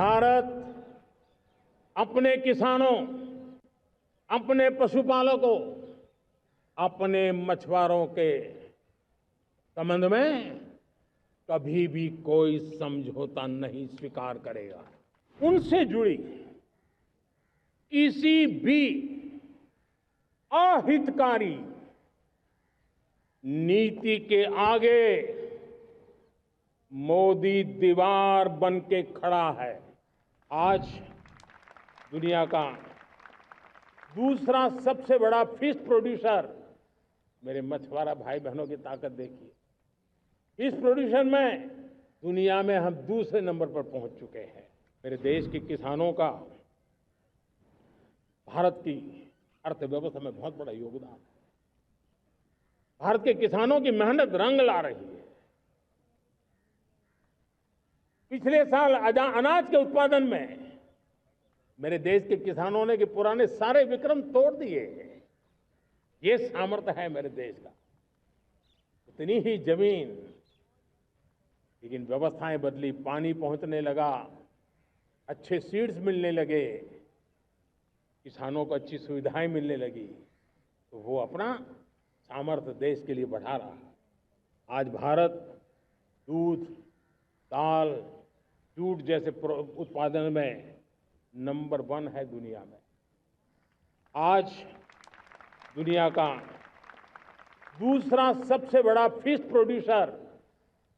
भारत अपने किसानों, अपने पशुपालकों, अपने मछुआरों के संबंध में कभी भी कोई समझौता नहीं स्वीकार करेगा। उनसे जुड़ी किसी भी अहितकारी नीति के आगे मोदी दीवार बन के खड़ा है। आज दुनिया का दूसरा सबसे बड़ा फिश प्रोड्यूसर, मेरे मछुआरा भाई बहनों की ताकत देखिए। इस प्रोड्यूसर में दुनिया में हम दूसरे नंबर पर पहुंच चुके हैं। मेरे देश के किसानों का भारत की अर्थव्यवस्था में बहुत बड़ा योगदान है। भारत के किसानों की मेहनत रंग ला रही है। पिछले साल अनाज के उत्पादन में मेरे देश के किसानों ने कि पुराने सारे विक्रम तोड़ दिए। ये सामर्थ्य है मेरे देश का। इतनी ही जमीन, लेकिन व्यवस्थाएं बदली, पानी पहुंचने लगा, अच्छे सीड्स मिलने लगे, किसानों को अच्छी सुविधाएं मिलने लगी, तो वो अपना सामर्थ्य देश के लिए बढ़ा रहा है। आज भारत दूध, दाल, जूट जैसे उत्पादन में नंबर 1 है दुनिया में। आज दुनिया का दूसरा सबसे बड़ा फिश प्रोड्यूसर,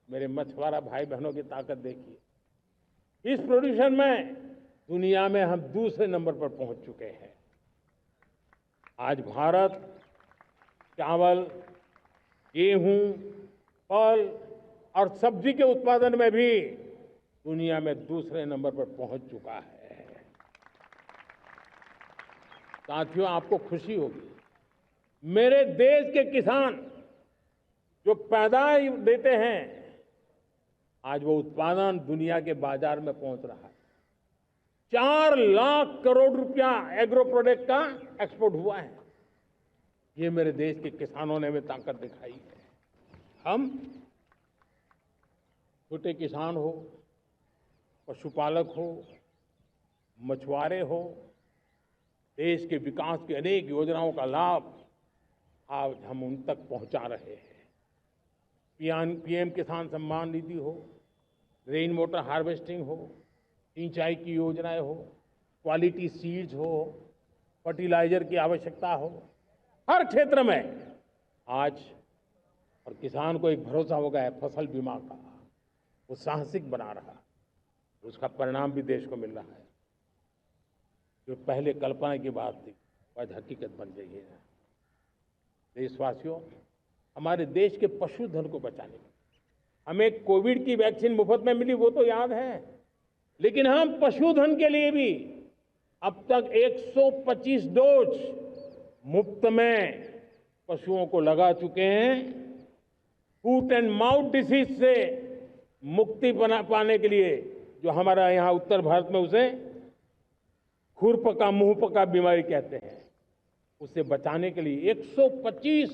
मेरे मछुआरा भाई बहनों की ताकत देखिए। इस प्रोड्यूसर में दुनिया में हम दूसरे नंबर पर पहुंच चुके हैं। आज भारत चावल, गेहूं, फल और सब्जी के उत्पादन में भी दुनिया में दूसरे नंबर पर पहुंच चुका है। साथियों, आपको खुशी होगी, मेरे देश के किसान जो पैदावार देते हैं, आज वो उत्पादन दुनिया के बाजार में पहुंच रहा है। 4 लाख करोड़ रुपया एग्रो प्रोडक्ट का एक्सपोर्ट हुआ है। ये मेरे देश के किसानों ने हमें ताकत दिखाई है। हम छोटे किसान हो, पशुपालक हो, मछुआरे हो, देश के विकास की अनेक योजनाओं का लाभ आज हम उन तक पहुंचा रहे हैं। पीएम किसान सम्मान निधि हो, रेन वाटर हार्वेस्टिंग हो, सिंचाई की योजनाएं हो, क्वालिटी सीड्स हो, फर्टिलाइजर की आवश्यकता हो, हर क्षेत्र में आज और किसान को एक भरोसा हो गया है फसल बीमा का। वो साहसिक बना रहा, उसका परिणाम भी देश को मिल रहा है। जो पहले कल्पना की बात थी, आज हकीकत बन गई है। देशवासियों, हमारे देश के पशुधन को बचाने में हमें कोविड की वैक्सीन मुफ्त में मिली, वो तो याद है, लेकिन हम पशुधन के लिए भी अब तक 125 डोज मुफ्त में पशुओं को लगा चुके हैं। फूट एंड माउथ डिसीज से मुक्ति पाने के लिए, जो हमारा यहाँ उत्तर भारत में उसे खुरपका मुंहपका बीमारी कहते हैं, उसे बचाने के लिए 125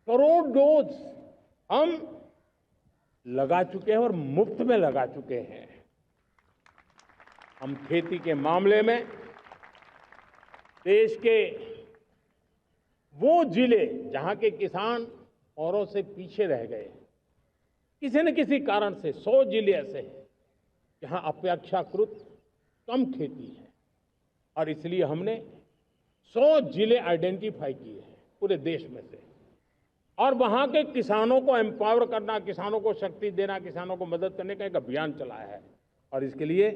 करोड़ डोज हम लगा चुके हैं और मुफ्त में लगा चुके हैं। हम खेती के मामले में देश के वो जिले जहां के किसान औरों से पीछे रह गए, किसी न किसी कारण से 100 जिले ऐसे हैं जहां अपेक्षाकृत कम खेती है, और इसलिए हमने 100 जिले आइडेंटिफाई किए हैं पूरे देश में से, और वहां के किसानों को एम्पावर करना, किसानों को शक्ति देना, किसानों को मदद करने का एक अभियान चलाया है। और इसके लिए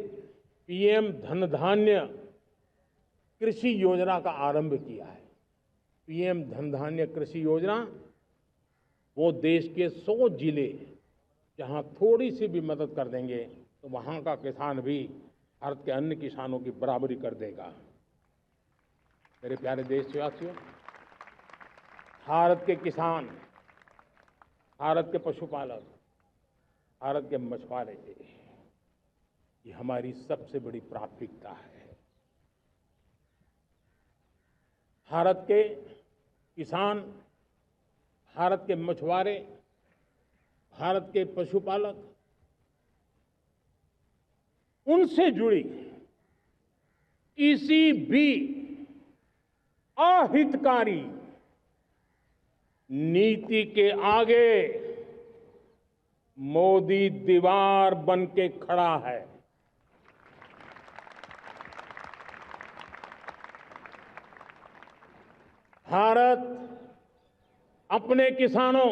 पीएम धन धान्य कृषि योजना का आरंभ किया है। पीएम धन धान्य कृषि योजना वो देश के 100 जिले जहां थोड़ी सी भी मदद कर देंगे तो वहां का किसान भी भारत के अन्य किसानों की बराबरी कर देगा। मेरे प्यारे देशवासियों, भारत के किसान, भारत के पशुपालक, भारत के मछुआरे, ये हमारी सबसे बड़ी प्राथमिकता है। भारत के किसान, भारत के मछुआरे, भारत के पशुपालक उनसे जुड़ी किसी भी अहितकारी नीति के आगे मोदी दीवार बन के खड़ा है। भारत अपने किसानों,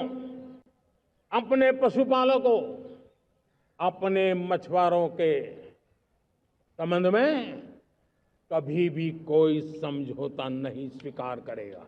अपने पशुपालकों, अपने मछुआरों के संबंध में कभी भी कोई समझौता नहीं स्वीकार करेगा।